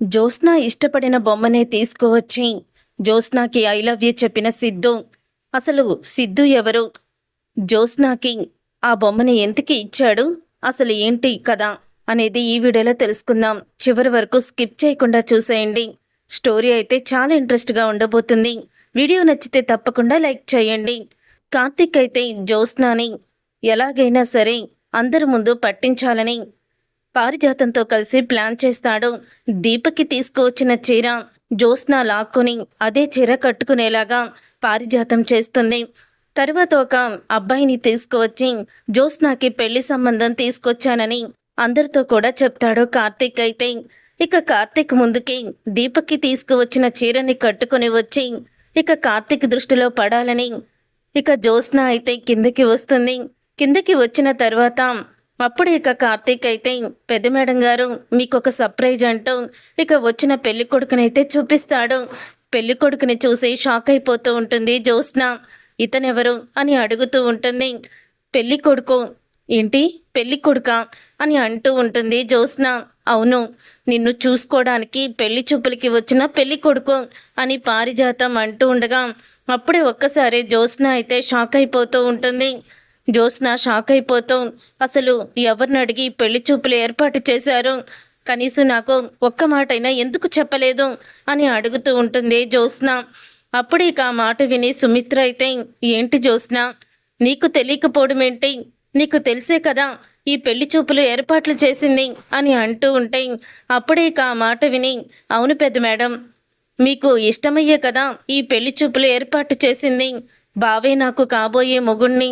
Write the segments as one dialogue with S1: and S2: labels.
S1: జ్యోత్స్న ఇష్టపడిన బొమ్మనే తీసుకువచ్చి జ్యోత్స్నాకి I love you చెప్పిన సిద్ధు. అసలు సిద్ధు ఎవరు? జ్యోత్స్నాకి ఆ బొమ్మని ఎందుకు ఇచ్చాడు? అసలు ఏంటి కదా అనేది ఈ వీడియోలో తెలుసుకుందాం. చివరి వరకు స్కిప్ చేయకుండా చూసేయండి. స్టోరీ అయితే చాలా ఇంట్రెస్ట్గా ఉండబోతుంది. వీడియో నచ్చితే తప్పకుండా లైక్ చేయండి. కార్తిక్ అయితే జ్యోత్స్నాని ఎలాగైనా సరే అందరి ముందు పట్టించాలని పారిజాతంతో కలిసి ప్లాన్ చేస్తాడు. దీపక్కి తీసుకువచ్చిన చీర జ్యోత్స్న లాక్కొని అదే చీర కట్టుకునేలాగా పారిజాతం చేస్తుంది. తర్వాత ఒక అబ్బాయిని తీసుకువచ్చి జ్యోత్స్నాకి పెళ్లి సంబంధం తీసుకొచ్చానని అందరితో కూడా చెప్తాడు కార్తిక్. అయితే ఇక కార్తిక్ ముందుకి దీపక్కి తీసుకువచ్చిన చీరని కట్టుకుని వచ్చి ఇక కార్తిక్ దృష్టిలో పడాలని ఇక జ్యోత్స్న అయితే కిందకి వస్తుంది. కిందకి వచ్చిన తర్వాత అప్పుడు ఇక కార్తీక్ అయితే పెద్ద మేడం గారు మీకొక సర్ప్రైజ్ అంటూ ఇక వచ్చిన పెళ్లి కొడుకునైతే చూపిస్తాడు. పెళ్లి కొడుకుని చూసి షాక్ అయిపోతూ ఉంటుంది జ్యోత్స్న. ఇతనెవరు అని అడుగుతూ ఉంటుంది. పెళ్లి కొడుకు ఏంటి పెళ్లి కొడుకా అని అంటూ ఉంటుంది జ్యోత్స్న. అవును, నిన్ను చూసుకోవడానికి పెళ్లి చూపులకి వచ్చిన పెళ్లి కొడుకు అని పారిజాతం అంటూ ఉండగా అప్పుడే ఒక్కసారి జ్యోత్స్న అయితే షాక్ అయిపోతూ ఉంటుంది. జ్యోత్స్న షాక్ అయిపోతూ అసలు ఎవరిని అడిగి పెళ్లి చూపులు ఏర్పాటు చేశారు, కనీసం నాకు ఒక్క మాటైనా ఎందుకు చెప్పలేదు అని అడుగుతూ ఉంటుంది జ్యోత్స్న. అప్పుడే ఇక ఆ మాట విని సుమిత్ర అయితే ఏంటి జ్యోత్స్న, నీకు తెలియకపోవడం ఏంటి? నీకు తెలిసే కదా ఈ పెళ్లి చూపులు ఏర్పాట్లు చేసింది అని అంటూ ఉంటే అప్పుడే ఇక ఆ మాట విని అవును పెద్ద మేడం, మీకు ఇష్టమయ్యే కదా ఈ పెళ్లి చూపులు ఏర్పాటు చేసింది. బావే నాకు కాబోయే మొగుణ్ణి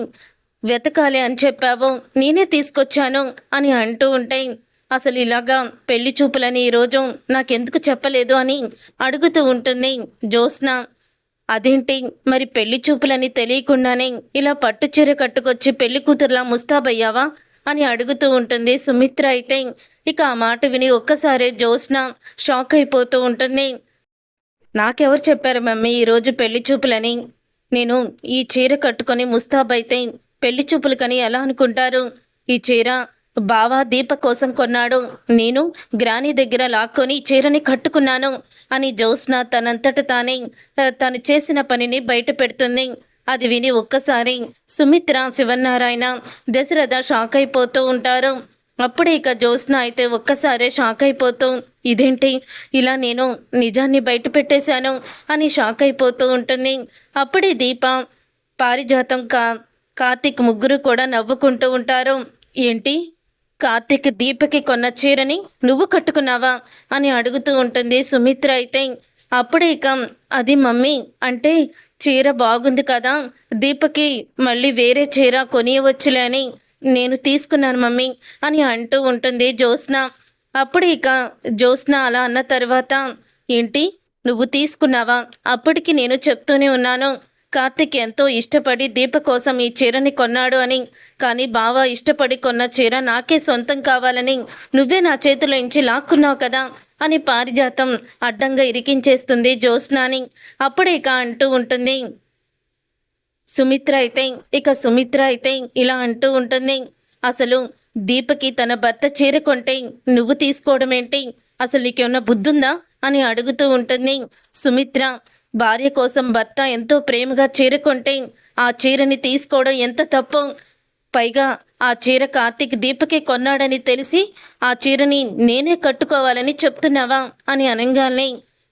S1: వెతకాలి అని చెప్పావు, నేనే తీసుకొచ్చాను అని అంటూ ఉంటే అసలు ఇలాగా పెళ్లి చూపులని ఈరోజు నాకెందుకు చెప్పలేదు అని అడుగుతూ ఉంటుంది జ్యోత్స్న. అదేంటి మరి పెళ్లి చూపులని తెలియకుండానే ఇలా పట్టుచీర కట్టుకొచ్చి పెళ్లి కూతురులా ముస్తాబయ్యావా అని అడుగుతూ ఉంటుంది సుమిత్ర. అయితే ఇక ఆ మాట విని ఒక్కసారే జ్యోత్స్న షాక్ అయిపోతూ ఉంటుంది. నాకెవరు చెప్పారు మమ్మీ ఈరోజు పెళ్లి చూపులని? నేను ఈ చీర కట్టుకొని ముస్తాబైతే పెళ్లి చూపులకని ఎలా అనుకుంటారు? ఈ చీర బావా దీప కోసం కొన్నాడు, నేను గ్రాని దగ్గర లాక్కొని చీరని కట్టుకున్నాను అని జ్యోత్స్న తనంతట తానే తను చేసిన పనిని బయట పెడుతుంది. అది విని ఒక్కసారి సుమిత్ర, శివనారాయణ, దశరథ షాక్ అయిపోతూ ఉంటారు. అప్పుడే ఇక జ్యోత్స్న అయితే ఒక్కసారే షాక్ అయిపోతూ ఇదేంటి ఇలా నేను నిజాన్ని బయట పెట్టేశాను అని షాక్ అయిపోతూ ఉంటుంది. అప్పుడే దీప, పారిజాతం, కార్తిక్ ముగ్గురు కూడా నవ్వుకుంటూ ఉంటారు. ఏంటి కార్తిక్ దీపకి కొన్న చీరని నువ్వు కట్టుకున్నావా అని అడుగుతూ ఉంటుంది సుమిత్ర. అయితే అప్పుడే ఇక అది మమ్మీ, అంటే చీర బాగుంది కదా, దీపకి మళ్ళీ వేరే చీర కొనియవచ్చులే అని నేను తీసుకున్నాను మమ్మీ అని అంటూ ఉంటుంది జ్యోత్స్న. అప్పుడు ఇక జ్యోత్స్న అలా అన్న తర్వాత ఏంటి నువ్వు తీసుకున్నావా? అప్పటికి నేను చెప్తూనే ఉన్నాను కార్తిక్ ఎంతో ఇష్టపడి దీప కోసం ఈ చీరని కొన్నాడు అని, కానీ బావ ఇష్టపడి కొన్న చీర నాకే సొంతం కావాలని నువ్వే నా చేతిలో ఇంచి లాక్కున్నావు కదా అని పారిజాతం అడ్డంగా ఇరికించేస్తుంది జ్యోత్స్నాని. అప్పుడే ఇక అంటూ ఉంటుంది సుమిత్ర అయితే ఇలా అంటూ ఉంటుంది, అసలు దీపకి తన భర్త చీర కొంటే నువ్వు తీసుకోవడం ఏంటి? అసలు నీకేమన్నా బుద్ధుందా అని అడుగుతూ ఉంటుంది సుమిత్ర. భార్య కోసం భర్త ఎంతో ప్రేమగా చీర కొంటే ఆ చీరని తీసుకోవడం ఎంత తప్పు? పైగా ఆ చీర కార్తిక్ దీపకే కొన్నాడని తెలిసి ఆ చీరని నేనే కట్టుకోవాలని చెప్తున్నావా అని అనగానే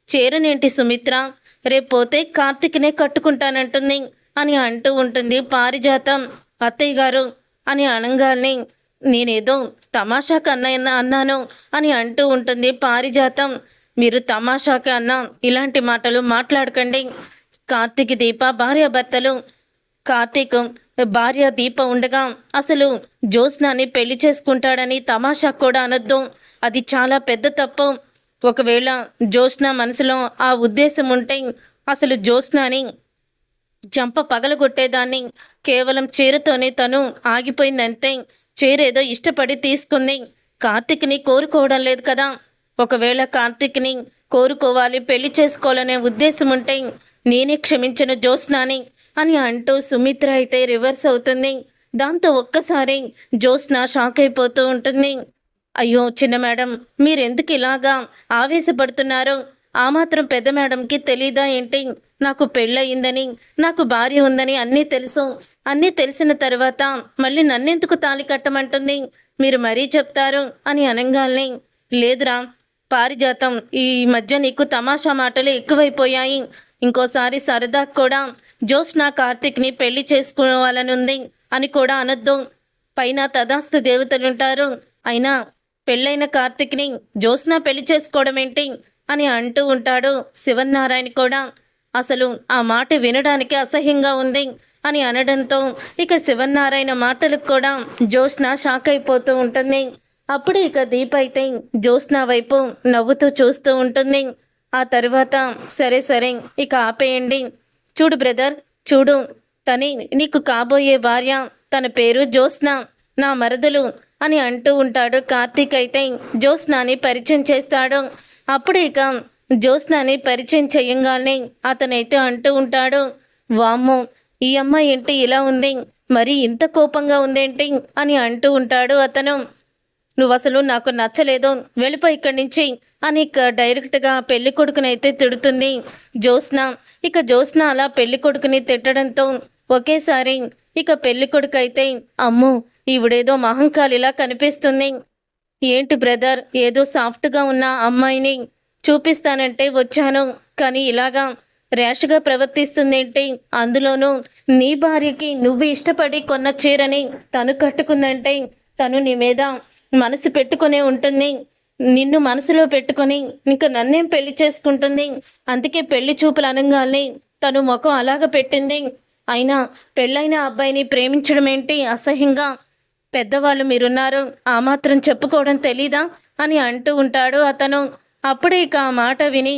S1: చీరనేంటి సుమిత్ర, రేపోతే కార్తిక్నే కట్టుకుంటానంటుంది అని అంటూ ఉంటుంది పారిజాతం. అత్తయ్య గారు అని అనగానే నేనేదో తమాషాకు అన్నాను అని అంటూ ఉంటుంది పారిజాతం. మీరు తమాషాకి అన్నా ఇలాంటి మాటలు మాట్లాడకండి. కార్తిక్ దీప భార్యాభర్తలు. కార్తీక్ భార్య దీప ఉండగా అసలు జ్యోత్స్నాని పెళ్లి చేసుకుంటాడని తమాషా కూడా అనొద్దు, అది చాలా పెద్ద తప్పు. ఒకవేళ జ్యోత్స్న మనసులో ఆ ఉద్దేశం ఉంటే అసలు జ్యోత్స్నాని చంప పగలగొట్టేదాన్ని. కేవలం చీరతోనే తను ఆగిపోయిందంతే. చీరేదో ఇష్టపడి తీసుకుంది, కార్తిక్ని కోరుకోవడం లేదు కదా. ఒకవేళ కార్తిక్ని కోరుకోవాలి, పెళ్లి చేసుకోవాలనే ఉద్దేశం ఉంటే నేనే క్షమించను జ్యోత్స్నాని అని అంటూ సుమిత్ర అయితే రివర్స్ అవుతుంది. దాంతో ఒక్కసారి జ్యోత్స్న షాక్ అయిపోతూ ఉంటుంది. అయ్యో చిన్న మేడం, మీరెందుకు ఇలాగా ఆవేశపడుతున్నారు? ఆ మాత్రం పెద్ద మేడంకి తెలీదా ఏంటి? నాకు పెళ్ళయిందని, నాకు భార్య ఉందని అన్నీ తెలుసు. అన్నీ తెలిసిన తర్వాత మళ్ళీ నన్నెందుకు తాళి కట్టమంటుంది? మీరు మరీ చెప్తారు అని అనంగాల్నే, లేదురా పారిజాతం, ఈ మధ్య నీకు తమాషా మాటలు ఎక్కువైపోయాయి. ఇంకోసారి సరదాకు కూడా జ్యోత్స్న కార్తీక్ని పెళ్లి చేసుకోవాలనుంది అని కూడా అనొద్దు. పైన తదాస్తు దేవతలుంటారు. అయినా పెళ్ళైన కార్తీక్ని జ్యోత్స్న పెళ్లి చేసుకోవడం ఏంటి అని అంటూ ఉంటాడు శివన్నారాయణ కూడా. అసలు ఆ మాట వినడానికి అసహ్యంగా ఉంది అని అనడంతో ఇక శివన్నారాయణ మాటలకు కూడా జ్యోత్స్న షాక్ అయిపోతూ ఉంటుంది. అప్పుడు ఇక దీప అయితే జ్యోత్స్న వైపు నవ్వుతూ చూస్తూ ఉంటుంది. ఆ తర్వాత సరే సరే ఇక ఆపేయండి. చూడు బ్రదర్, చూడు, తని నీకు కాబోయే భార్య, తన పేరు జ్యోత్స్న, నా మరదలు అని అంటూ ఉంటాడు. కార్తీక్ అయితే జ్యోత్స్నాని పరిచయం చేస్తాడు. అప్పుడు ఇక జ్యోత్స్నాని పరిచయం చేయంగానే అతనైతే అంటూ ఉంటాడు, వామ్మో ఈ అమ్మాయి ఏంటి ఇలా ఉంది, మరి ఇంత కోపంగా ఉందేంటి అని అంటూ ఉంటాడు అతను. నువ్వసలు నాకు నచ్చలేదు, వెళ్ళిపో ఇక్కడి నుంచి అని ఇక డైరెక్ట్గా పెళ్లి కొడుకునైతే తిడుతుంది జ్యోత్స్న. ఇక జ్యోత్స్న అలా పెళ్లి కొడుకుని తిట్టడంతో ఒకేసారి ఇక పెళ్లి కొడుకు అయితే, అమ్మో ఈవిడేదో మహంకాళిలా కనిపిస్తుంది. ఏంటి బ్రదర్, ఏదో సాఫ్ట్గా ఉన్న అమ్మాయిని చూపిస్తానంటే వచ్చాను, కానీ ఇలాగా ర్యాష్గా ప్రవర్తిస్తుందేంటి? అందులోనూ నీ భార్యకి నువ్వు ఇష్టపడి కొన్న చీరని తను కట్టుకుందంటే తను నీ మీద మనసు పెట్టుకునే ఉంటుంది. నిన్ను మనసులో పెట్టుకొని ఇంకా నన్నేం పెళ్లి చేసుకుంటుంది? అందుకే పెళ్లి చూపులు అనగానే తను ముఖం అలాగ పెట్టింది. అయినా పెళ్ళైన అబ్బాయిని ప్రేమించడం ఏంటి అసహ్యంగా? పెద్దవాళ్ళు మీరున్నారు, ఆ మాత్రం చెప్పుకోవడం తెలీదా అని అంటూ ఉంటాడు అతను. అప్పుడే ఇక ఆ మాట విని,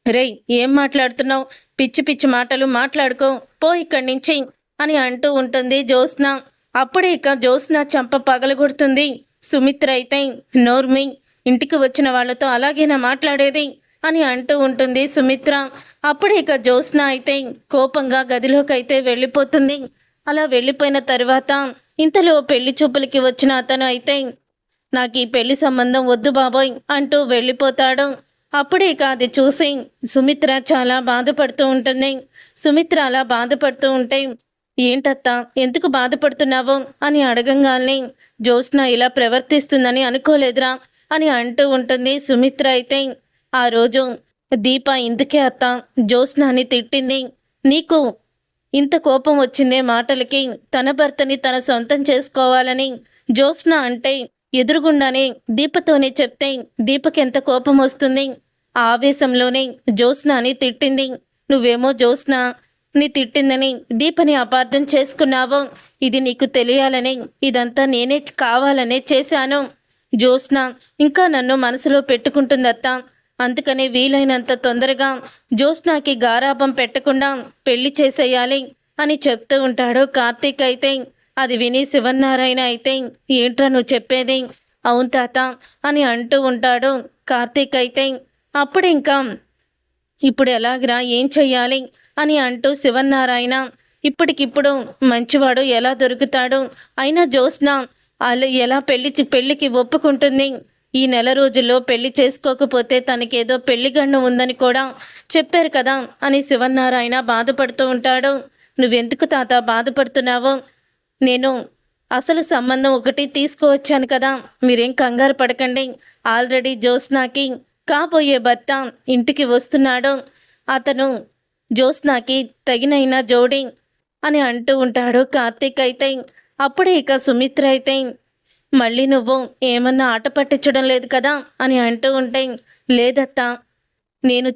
S1: రేయ్ ఏం మాట్లాడుతున్నావు? పిచ్చి పిచ్చి మాటలు మాట్లాడుకో, పో ఇక్కడి నుంచి అని అంటూ ఉంటుంది జ్యోత్స్న. అప్పుడే ఇక జ్యోత్స్న చంప పగలగొడుతుంది సుమిత్ర అయితే, నోర్మి, ఇంటికి వచ్చిన వాళ్ళతో అలాగేనా మాట్లాడేది అని అంటూ ఉంటుంది సుమిత్ర. అప్పుడు ఇక జ్యోత్స్న అయితే కోపంగా గదిలోకి అయితే వెళ్ళిపోతుంది. అలా వెళ్ళిపోయిన తర్వాత ఇంతలో పెళ్లి చూపులకి వచ్చిన అతను అయితే, నాకు ఈ పెళ్లి సంబంధం వద్దు బాబోయ్ అంటూ వెళ్ళిపోతాడు. అప్పుడే ఇక అది చూసి సుమిత్ర చాలా బాధపడుతూ ఉంటుంది. సుమిత్ర అలా బాధపడుతూ ఉంటే, ఏంటత్తా ఎందుకు బాధపడుతున్నావు అని అడగంగానే, జ్యోత్స్న ఇలా ప్రవర్తిస్తుందని అనుకోలేదురా అని అంటూ ఉంటుంది సుమిత్ర అయితే. ఆ రోజు దీప ఇందుకే అత్త జ్యోత్స్నాని తిట్టింది. నీకు ఇంత కోపం వచ్చిందే మాటలకి? తన భర్తని తన సొంతం చేసుకోవాలని జ్యోత్స్న అంటే ఎదురుగుండానే దీపతోనే చెప్తే దీపకెంత కోపం వస్తుంది? ఆ ఆవేశంలోనే జ్యోత్స్నాని తిట్టింది. నువ్వేమో జ్యోత్స్న నీ తిట్టిందని దీపని అపార్థం చేసుకున్నావు. ఇది నీకు తెలియాలని ఇదంతా నేనే కావాలనే చేశాను. జ్యోత్స్న ఇంకా నన్ను మనసులో పెట్టుకుంటుందత్తా. అందుకనే వీలైనంత తొందరగా జ్యోత్స్నకి గారాబం పెట్టకుండా పెళ్లి చేసేయాలి అని చెప్తూ ఉంటాడు కార్తీక్ అయితే. అది విని శివన్నారాయణ అయితే, ఏంట్రా నువ్వు చెప్పేది? అవును తాత అని అంటూ ఉంటాడు కార్తీక్ అయితే. అప్పుడు ఇంకా ఇప్పుడు ఎలాగరా, ఏం చెయ్యాలి అని అంటూ శివన్నారాయణ, ఇప్పటికిప్పుడు మంచివాడు ఎలా దొరుకుతాడు? అయినా జ్యోత్స్న వాళ్ళు ఎలా పెళ్ళికి ఒప్పుకుంటుంది? ఈ నెల రోజుల్లో పెళ్లి చేసుకోకపోతే తనకేదో పెళ్లి గండం ఉందని కూడా చెప్పారు కదా అని శివన్నారాయణ బాధపడుతూ ఉంటాడు. నువ్వెందుకు తాత బాధపడుతున్నావు? నేను అసలు సంబంధం ఒకటి తీసుకువచ్చాను కదా, మీరేం కంగారు పడకండి. ఆల్రెడీ జ్యోత్స్నకి కాబోయే భర్త ఇంటికి వస్తున్నాడు. అతను జ్యోత్స్నకి తగినైన జోడి అని అంటూ ఉంటాడు కార్తీక్ అయితే. అప్పుడే ఇక సుమిత్ర అయితే, మళ్ళీ నువ్వు ఏమన్నా ఆట పట్టించడం లేదు కదా అని అంటూ ఉంటే, లేదత్తా, నేను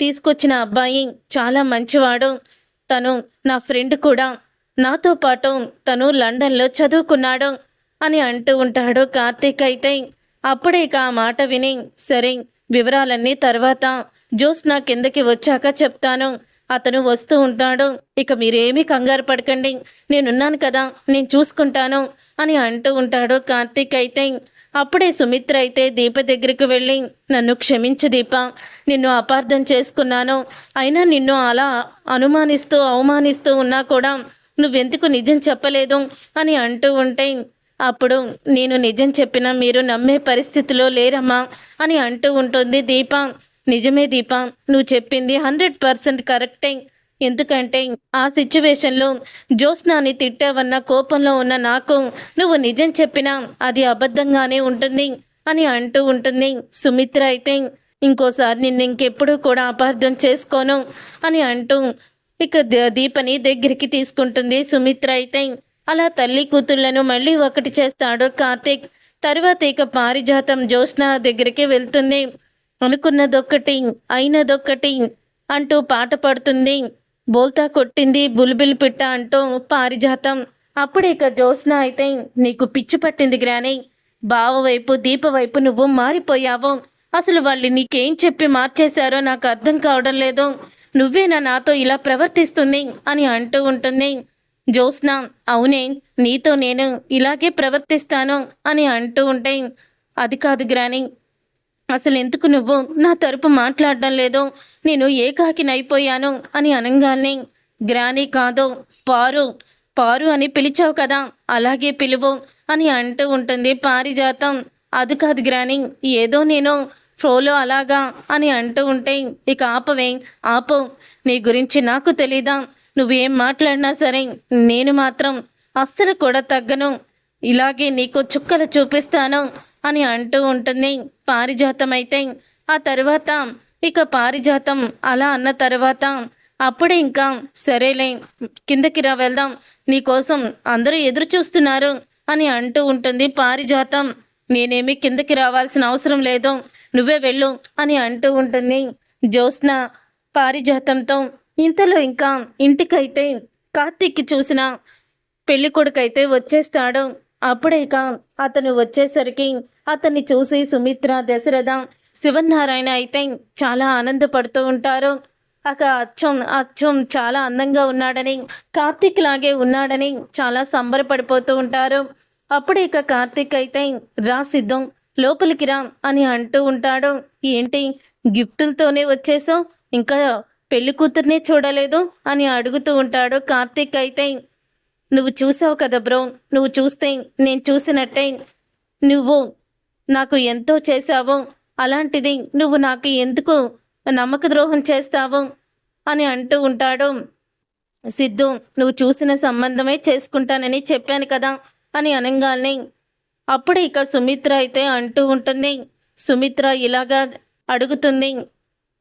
S1: తీసుకొచ్చిన అబ్బాయి చాలా మంచివాడు. తను నా ఫ్రెండ్ కూడా, నాతో పాటు తను లండన్లో చదువుకున్నాడు అని అంటూ ఉంటాడు కార్తీక్ అయితే. అప్పుడే ఇక ఆ మాట విని, సరే వివరాలన్నీ తర్వాత జ్యోత్స్న కిందకి వచ్చాక చెప్తాను, అతను వస్తూ ఉంటాడు, ఇక మీరేమీ కంగారు పడకండి, నేనున్నాను కదా, నేను చూసుకుంటాను అని అంటూ ఉంటాడు కార్తీక్ అయితే. అప్పుడే సుమిత్ర అయితే దీప దగ్గరికి వెళ్ళి, నన్ను క్షమించు దీప, నిన్ను అపార్థం చేసుకున్నాను. అయినా నిన్ను అలా అనుమానిస్తూ అవమానిస్తూ ఉన్నా కూడా నువ్వెందుకు నిజం చెప్పలేదు అని అంటూ ఉంటే, అప్పుడు నేను నిజం చెప్పినా మీరు నమ్మే పరిస్థితిలో లేరమ్మా అని అంటూ ఉంటుంది దీప. నిజమే దీప, నువ్వు చెప్పింది 100% కరెక్టే. ఎందుకంటే ఆ సిచ్యువేషన్లో జ్యోత్స్నాని తిట్టావన్న కోపంలో ఉన్న నాకు నువ్వు నిజం చెప్పినా అది అబద్ధంగానే ఉంటుంది అని అంటూ ఉంటుంది. సుమిత్ర అయితే ఇంకోసారి నిన్ను ఇంకెప్పుడు కూడా అపార్థం చేసుకోను అని అంటూ ఇక దీపని దగ్గరికి తీసుకుంటుంది సుమిత్ర అయితే. అలా తల్లి కూతుళ్లను మళ్ళీ ఒకటి చేస్తాడు కార్తీక్. తర్వాత ఇక పారిజాతం జ్యోత్స్న దగ్గరికి వెళ్తుంది. అనుకున్నదొక్కటి అయినదొక్కటి అంటూ పాట పాడుతుంది. బోల్తా కొట్టింది బుల్బుల్ పిట్ట అంటూ పారిజాతం. అప్పుడే ఇక జ్యోత్స్న అయితే నీకు పిచ్చి పట్టింది గ్రాని, బావ వైపు దీప వైపు నువ్వు మారిపోయావు. అసలు వాళ్ళు నీకేం చెప్పి మార్చేశారో నాకు అర్థం కావడం లేదు. నువ్వేనా నాతో ఇలా ప్రవర్తిస్తుంది అని అంటూ ఉంటుంది. జ్యోత్స్న అవునే, నీతో నేను ఇలాగే ప్రవర్తిస్తాను అని అంటూ ఉంటే అది కాదు గ్రాని, అసలు ఎందుకు నువ్వు నా తరపు మాట్లాడడం లేదు, నేను ఏకాకినైపోయాను అని అనగానే గ్రాని కాదు పారు, పారు అని పిలిచావు కదా అలాగే పిలువు అని అంటూ ఉంటుంది పారిజాతం. అది కాదు గ్రాని, ఏదో నేను ఫ్లోలో అలాగా అని అంటూ ఉంటే ఇక ఆపవే ఆపు, నీ గురించి నాకు తెలీదా, నువ్వేం మాట్లాడినా సరే నేను మాత్రం అస్సలు కూడా తగ్గను, ఇలాగే నీకు చుక్కలు చూపిస్తాను అని అంటూ ఉంటుంది పారిజాతం అయితే. ఆ తర్వాత ఇక పారిజాతం అలా అన్న తర్వాత అప్పుడే ఇంకా సరేలే కిందకి రా వెళ్దాం, నీకోసం అందరూ ఎదురు చూస్తున్నారు అని అంటూ ఉంటుంది పారిజాతం. నేనేమి కిందకి రావాల్సిన అవసరం లేదు, నువ్వే వెళ్ళు అని అంటూ ఉంటుంది జ్యోత్స్న పారిజాతంతో. ఇంతలో ఇంకా ఇంటికైతే కార్తీక్కి చూసిన పెళ్లి కొడుకైతే వచ్చేస్తాడు. అప్పుడే ఇక అతను వచ్చేసరికి అతన్ని చూసి సుమిత్ర, దశరథ, శివనారాయణ అయితే చాలా ఆనందపడుతూ ఉంటారు. అచ్చం అచ్చం చాలా అందంగా ఉన్నాడని, కార్తీక్ లాగే ఉన్నాడని చాలా సంబరపడిపోతూ ఉంటారు. అప్పుడే ఇక కార్తీక్ అయితే రా సిద్ధం లోపలికి రా అని అంటూ ఉంటాడు. ఏంటి గిఫ్టులతోనే వచ్చేసావు, ఇంకా పెళ్లి కూతుర్నే చూడలేదు అని అడుగుతూ ఉంటాడు కార్తీక్ అయితే. నువ్వు చూసావు కదా బ్రో, నువ్వు చూస్తే నేను చూసినట్టే నువ్వు నాకు ఎంతో చేశావు, అలాంటిది నువ్వు నాకు ఎందుకు నమ్మక ద్రోహం చేస్తావు అని అంటూ ఉంటాడు. సిద్ధు నువ్వు చూసిన సంబంధమే చేసుకుంటానని చెప్పాను కదా అని అనగానే అప్పుడే ఇక సుమిత్ర అయితే అంటూ ఉంటుంది. సుమిత్ర ఇలాగా అడుగుతుంది,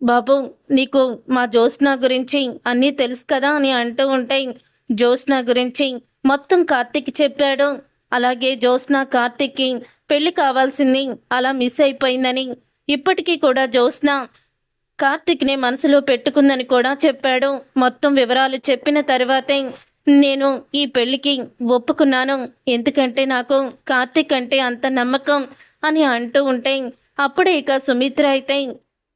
S1: బాబు నీకు మా జ్యోత్స్న గురించి అన్నీ తెలుసు కదా అని అంటూ ఉంటే జ్యోత్స్న గురించి మొత్తం కార్తీక్ చెప్పాడు. అలాగే జ్యోత్స్న కార్తీక్కి పెళ్లి కావాల్సింది అలా మిస్ అయిపోయిందని, ఇప్పటికీ కూడా జ్యోత్స్న కార్తీక్ని మనసులో పెట్టుకుందని కూడా చెప్పాడు. మొత్తం వివరాలు చెప్పిన తర్వాతే నేను ఈ పెళ్లికి ఒప్పుకున్నాను, ఎందుకంటే నాకు కార్తీక్ అంటే అంత నమ్మకం అని అంటూ ఉంటే అప్పుడే ఇక సుమిత్ర అయితే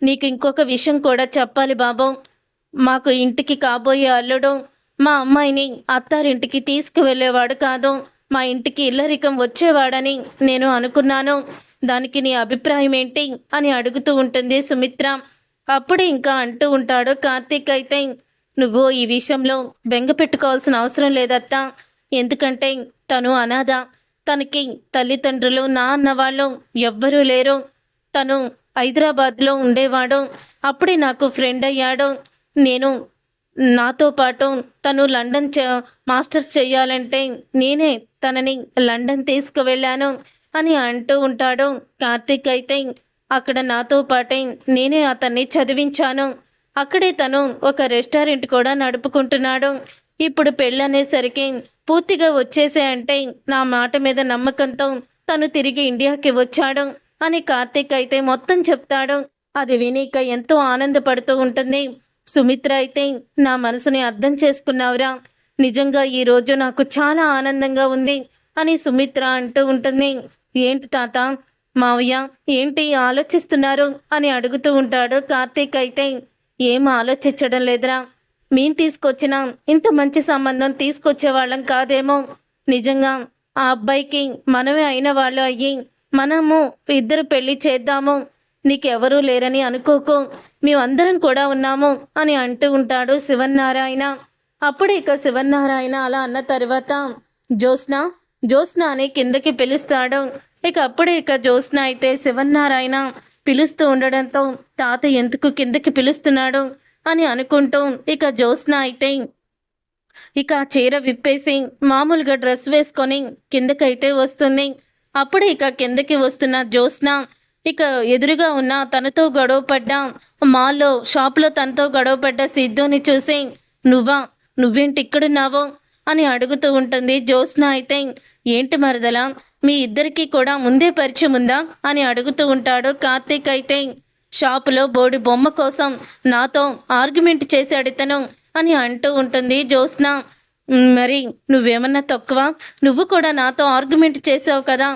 S1: నీకు ఇంకొక విషయం కూడా చెప్పాలి బాబు, మాకు ఇంటికి కాబోయే అల్లుడు మా అమ్మాయిని అత్తారింటికి తీసుకువెళ్ళేవాడు కాదు, మా ఇంటికి ఇల్లరికం వచ్చేవాడని నేను అనుకున్నాను, దానికి నీ అభిప్రాయం ఏంటి అని అడుగుతూ ఉంటుంది సుమిత్ర. అప్పుడే ఇంకా అంటూ ఉంటాడు కార్తీక్ అయితే నువ్వు ఈ విషయంలో బెంగ పెట్టుకోవాల్సిన అవసరం లేదత్తా, ఎందుకంటే తను అనాథ, తనకి తల్లిదండ్రులు నా అన్నవాళ్ళు ఎవ్వరూ లేరు, తను హైదరాబాద్లో ఉండేవాడు, అప్పుడే నాకు ఫ్రెండ్ అయ్యాడు, నేను నాతో పాటు తను లండన్ మాస్టర్స్ చేయాలంటే నేనే తనని లండన్ తీసుకువెళ్ళాను అని అంటూ ఉంటాడు కార్తీక్ అయితే. అక్కడ నాతో పాటే నేనే అతన్ని చదివించాను, అక్కడే తను ఒక రెస్టారెంట్ కూడా నడుపుకుంటున్నాడు, ఇప్పుడు పెళ్ళనేసరికి పూర్తిగా వచ్చేసే అంటే నా మాట మీద నమ్మకంతో తను తిరిగి ఇండియాకి వచ్చాడు అని కార్తీక్ అయితే మొత్తం చెప్తాడు. అది వినీక ఎంతో ఆనందపడుతూ ఉంటుంది. సుమిత్ర అయితే నా మనసుని అర్థం చేసుకున్నావురా, నిజంగా ఈరోజు నాకు చాలా ఆనందంగా ఉంది అని సుమిత్ర అంటూ ఉంటుంది. ఏంటి తాత మావయ్య ఏంటి ఆలోచిస్తున్నారు అని అడుగుతూ ఉంటాడు కార్తీక్ అయితే. ఏం ఆలోచించడం లేదురా, మేము తీసుకొచ్చిన ఇంత మంచి సంబంధం తీసుకొచ్చేవాళ్ళం కాదేమో, నిజంగా ఆ అబ్బాయికి మనమే అయిన వాళ్ళు అయ్యి మనము ఇద్దరు పెళ్లి చేద్దాము, నీకెవరూ లేరని అనుకోకు, మేమందరం కూడా ఉన్నాము అని అంటూ ఉంటాడు శివనారాయణ. అప్పుడు ఇక శివనారాయణ అలా అన్న తర్వాత జ్యోత్స్న జ్యోత్స్న అని కిందకి పిలుస్తాడు. ఇక అప్పుడే జ్యోత్స్న అయితే శివన్నారాయణ పిలుస్తూ ఉండడంతో తాత ఎందుకు కిందకి పిలుస్తున్నాడు అని అనుకుంటూ జ్యోత్స్న అయితే చీర విప్పేసి మామూలుగా డ్రెస్ వేసుకొని కిందకైతే వస్తుంది. అప్పుడే కిందకి వస్తున్న జ్యోత్స్న ఎదురుగా ఉన్న తనతో గొడవపడ్డ మాల్లో షాప్లో తనతో గొడవపడ్డ సిద్ధుని చూసి నువ్వేంటి ఇక్కడున్నావు అని అడుగుతూ ఉంటుంది. జ్యోత్స్న అయితే ఏంటి మరదలా మీ ఇద్దరికీ కూడా ముందే పరిచయం ఉందా అని అడుగుతూ ఉంటాడు. కార్తీక్ అయితే షాపులో బోడి బొమ్మ కోసం నాతో ఆర్గ్యుమెంట్ చేశాడు ఇతను అని అంటూ ఉంటుంది. జ్యోత్స్న మరి నువ్వేమన్నా తక్కువ, నువ్వు కూడా నాతో ఆర్గ్యుమెంట్ చేసావు కదా,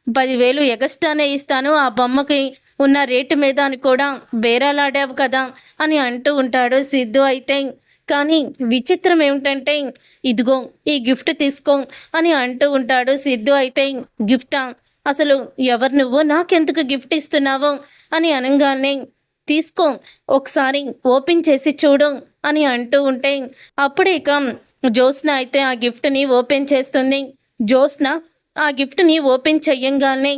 S1: 10,000 ఎగస్ట్రానే ఇస్తాను ఆ బొమ్మకి ఉన్న రేటు మీద అని కూడా బేరాలాడావు కదా అని అంటూ ఉంటాడు సిద్ధు అయితే. కానీ విచిత్రం ఏమిటంటే ఇదిగో ఈ గిఫ్ట్ తీసుకో అని అంటూ ఉంటాడు సిద్ధు అయితే. గిఫ్టా? అసలు ఎవరు నువ్వు, నాకెందుకు గిఫ్ట్ ఇస్తున్నావు అని అనగానే తీసుకో ఒకసారి ఓపెన్ చేసి చూడు అని అంటూ ఉంటే అప్పుడే జ్యోత్స్న అయితే ఆ గిఫ్ట్ని ఓపెన్ చేస్తుంది. జ్యోత్స్న ఆ గిఫ్ట్ని ఓపెన్ చెయ్యంగానే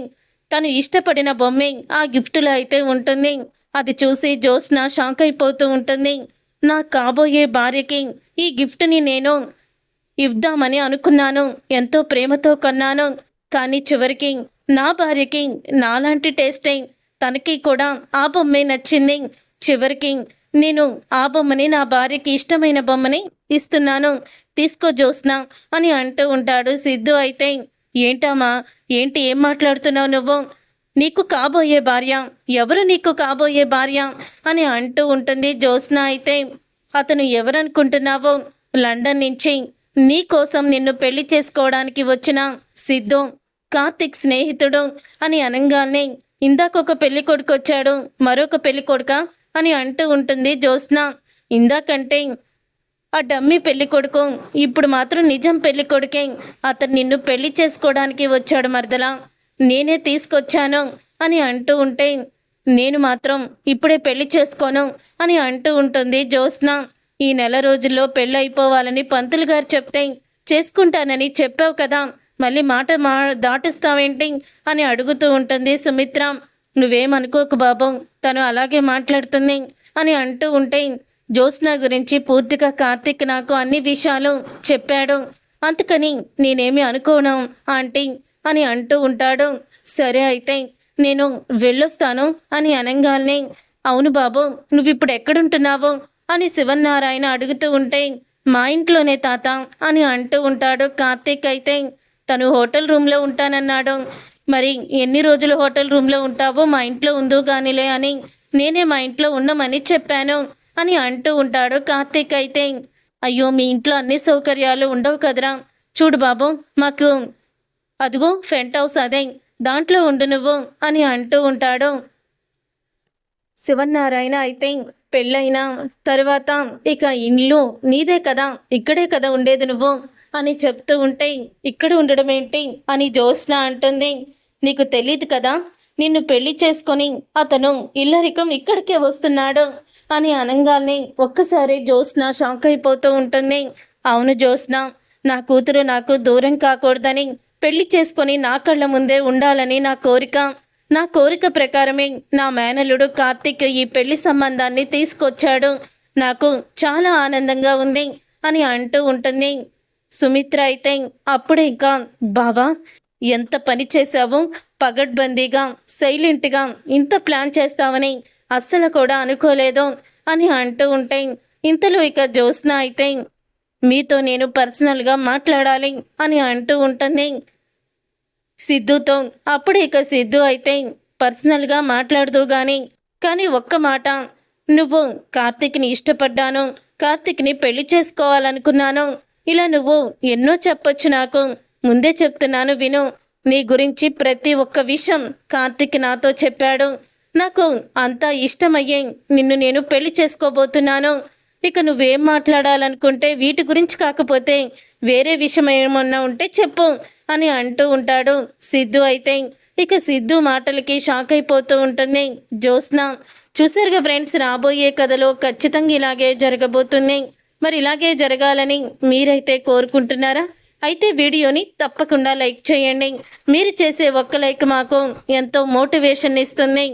S1: తను ఇష్టపడిన బొమ్మే ఆ గిఫ్ట్లో అయితే ఉంటుంది. అది చూసి జ్యోత్స్న షాక్ అయిపోతూ ఉంటుంది. నా కాబోయే భార్యకి ఈ గిఫ్ట్ని నేను ఇద్దామని అనుకున్నాను, ఎంతో ప్రేమతో కొన్నాను. కానీ చివరికి నా భార్యకి నాలాంటి టేస్టే, తనకి కూడా ఆ బొమ్మే నచ్చింది. చివరికి నేను ఆ బొమ్మని నా భార్యకి ఇష్టమైన బొమ్మని ఇస్తున్నాను, తీసుకో జ్యోత్స్న అని అంటూ ఉంటాడు సిద్ధు అయితే. ఏంటమ్మా, ఏంటి, ఏం మాట్లాడుతున్నావు నువ్వు? నీకు కాబోయే భార్య ఎవరు, నీకు కాబోయే భార్య అని అంటూ ఉంటుంది జ్యోత్స్న అయితే. అతను ఎవరనుకుంటున్నావో, లండన్ నుంచి నీ కోసం నిన్ను పెళ్లి చేసుకోవడానికి వచ్చిన సిద్ధు, కార్తిక్ స్నేహితుడు అని అనగానే ఇందాకొక పెళ్లి కొడుకు వచ్చాడు, మరొక పెళ్లి కొడుక అని అంటూ ఉంటుంది జ్యోత్స్న. ఇందాకంటే ఆ డమ్మీ పెళ్లి కొడుకు, ఇప్పుడు మాత్రం నిజం పెళ్లి కొడుకే. అతను నిన్ను పెళ్లి చేసుకోవడానికి వచ్చాడు మరదలా, నేనే తీసుకొచ్చాను అని అంటూ ఉంటే నేను మాత్రం ఇప్పుడే పెళ్లి చేసుకోను అని అంటూ ఉంటుంది జ్యోత్స్న. ఈ నెల రోజుల్లో పెళ్ళి అయిపోవాలని పంతులు గారు చెప్తే చేసుకుంటానని చెప్పావు కదా, మళ్ళీ మాట దాటుస్తావేంటి అని అడుగుతూ ఉంటుంది సుమిత్ర. నువ్వేమనుకోకు బాబు, తను అలాగే మాట్లాడుతుంది అని అంటూ ఉంటే జ్యోత్స్న గురించి పూర్తిగా కార్తిక్ నాకు అన్ని విషయాలు చెప్పాడు, అందుకని నేనేమి అనుకోను ఆంటీ అని అంటూ ఉంటాడు. సరే అయితే నేను వెళ్ళొస్తాను అని అనగానే అవును బాబు, నువ్విప్పుడు ఎక్కడుంటున్నావు అని శివన్నారాయణ అడుగుతూ ఉంటే మా ఇంట్లోనే తాత అని అంటూ ఉంటాడు కార్తిక్ అయితే. తను హోటల్ రూమ్లో ఉంటానన్నాడు, మరి ఎన్ని రోజులు హోటల్ రూమ్లో ఉంటావో మా ఇంట్లో ఉందో కానిలే అని నేనే మా ఇంట్లో ఉండమని చెప్పాను అని అంటూ ఉంటాడు కార్తిక్ అయితే. అయ్యో, మీ ఇంట్లో అన్ని సౌకర్యాలు ఉండవు కదరా, చూడు బాబు మాకు అదిగో ఫెంట్ హౌస్ అదే, దాంట్లో ఉండు నువ్వు అని అంటూ ఉంటాడు శివన్నారాయణ అయితే. పెళ్ళైన తర్వాత ఇల్లు నీదే కదా, ఇక్కడే కదా ఉండేది నువ్వు అని చెప్తూ ఉంటే ఇక్కడ ఉండడం ఏంటి అని జ్యోత్స్న అంటుంది. నీకు తెలీదు కదా, నిన్ను పెళ్లి చేసుకొని అతను ఇల్లరికం ఇక్కడికే వస్తున్నాడు అని అనగానే ఒక్కసారి జ్యోత్స్న షాక్ అయిపోతూ ఉంటుంది. అవును జ్యోత్స్న, నా కూతురు నాకు దూరం కాకూడదని, పెళ్లి చేసుకొని నా కళ్ళ ముందే ఉండాలని నా కోరిక ప్రకారమే నా మేనలుడు కార్తిక్ ఈ పెళ్లి సంబంధాన్ని తీసుకొచ్చాడు. నాకు చాలా ఆనందంగా ఉంది అని అంటూ ఉంటుంది సుమిత్ర అయితే. అప్పుడే బావా, ఎంత పని చేశావు, పగడ్బందీగా సైలెంట్గా ఇంత ప్లాన్ చేస్తావని అస్సలు కూడా అనుకోలేదు అని అంటూ ఉంటే ఇంతలో జ్యోత్స్న అయితే మీతో నేను పర్సనల్గా మాట్లాడాలి అని అంటూ ఉంటుంది సిద్ధుతో. అప్పుడు సిద్ధు అయితే పర్సనల్గా మాట్లాడుతూ కానీ ఒక్క మాట, నువ్వు కార్తిక్ని ఇష్టపడ్డాను, కార్తిక్ని పెళ్లి చేసుకోవాలనుకున్నాను, ఇలా నువ్వు ఎన్నో చెప్పొచ్చు, నాకు ముందే చెప్తున్నాను విను. నీ గురించి ప్రతి ఒక్క విషయం కార్తిక్ నాతో చెప్పాడు. నాకు అంతా ఇష్టమయ్యే నిన్ను నేను పెళ్లి చేసుకోబోతున్నాను. నువ్వేం మాట్లాడాలనుకుంటే వీటి గురించి కాకపోతే వేరే విషయం ఏమన్నా ఉంటే చెప్పు అని అంటూ ఉంటాడు సిద్ధు అయితే. సిద్ధు మాటలకి షాక్ అయిపోతూ ఉంటుంది జ్యోత్స్న. చూసారుగా ఫ్రెండ్స్, రాబోయే కథలో ఖచ్చితంగా ఇలాగే జరగబోతుంది. మరి ఇలాగే జరగాలని మీరైతే కోరుకుంటున్నారా? అయితే వీడియోని తప్పకుండా లైక్ చేయండి. మీరు చేసే ఒక్క లైక్ మాకు ఎంతో మోటివేషన్ ఇస్తుంది.